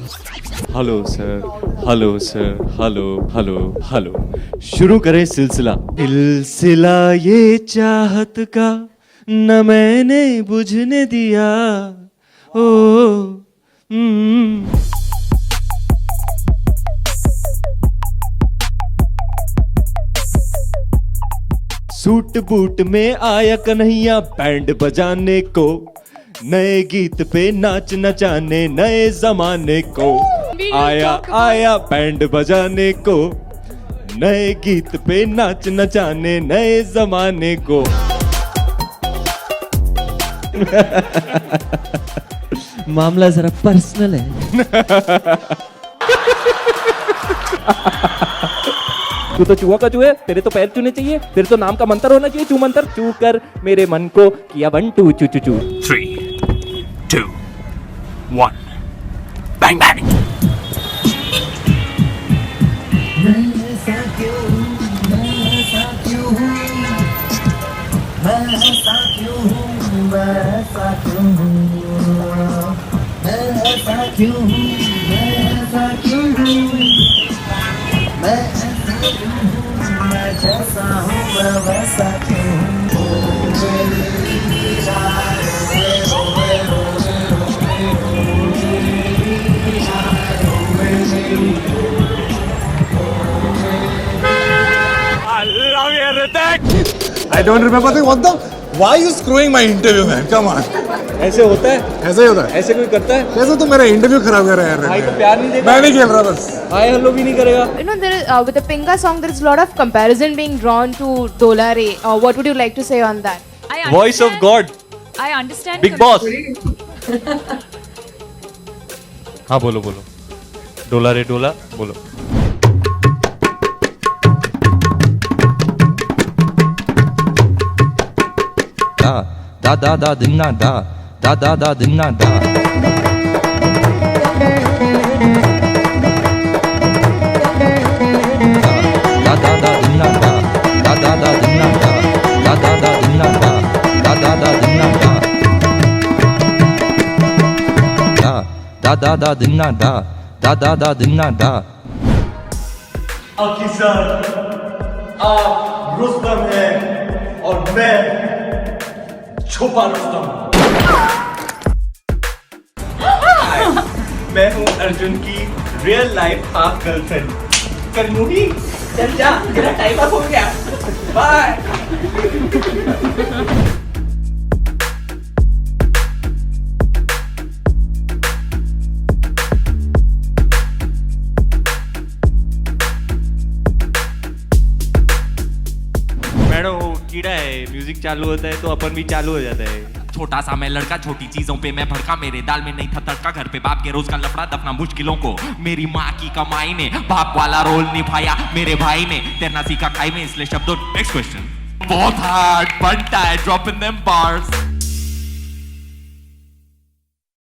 Hello sir, hello sir, hello hello hello. शुरू करें सिलसिला। सिलसिला ये चाहत का न मैंने बुझने दिया। ओ सूट बूट में आया कन्हैया बैंड बजाने को, नए गीत पे नाच नचाने नए जमाने को। आया आया बैंड बजाने को, नए गीत पे नाच नचाने नए जमाने को। मामला जरा पर्सनल है। तू तो चूहा का चूहे, तेरे तो पैर चूने चाहिए, तेरे तो नाम का मंत्र होना चाहिए, चू मंत्र। चू कर मेरे मन को किया 1 2 चू चू चू। 3, 2, 1, bang bang. I don't remember the what the why are you screwing my interview man come on ऐसे होता है, ऐसे ही होता है ऐसे कोई करता है? कैसे तू मेरा इंटरव्यू खराब कर रहा है यार भाई तो प्यार नहीं देगा, मैं नहीं खेल रहा बस हाय हेलो भी नहीं करेगा। You know, there is, with the Pinga song, there is a lot of comparison being drawn to Dolare. What would you like to say on that? Voice of God, I understand. Big boss. हाँ बोलो बोलो, डोला रे डोला बोलो। Da da da dinna da da da da dinna da. Da da da dinna da da da da dinna da da da da dinna da da da da dinna da da da da dinna da da da da dinna da. अकीसर, आप रुस्तम हैं और मैं छुपा रुस्तम। मैं हूँ अर्जुन की real life half girlfriend. कलमुही चल जा, मेरा टाइम अप हो गया, बाय। मैडम वो कीड़ा है, म्यूजिक चालू होता है तो अपन भी चालू हो जाता है। छोटा सा मैं लड़का, छोटी चीजों पे मैं भड़का, मेरे दाल में नहीं था तड़का, घर पे बाप के रोज का लफड़ा दफना मुश्किलों को, मेरी माँ की कमाई ने बाप वाला रोल निभाया, मेरे भाई ने तैरना सीखा खाई में, इसलिए शब्दों। Next question. बहुत हार्ड बनता है ड्रॉप इन देम बार्स।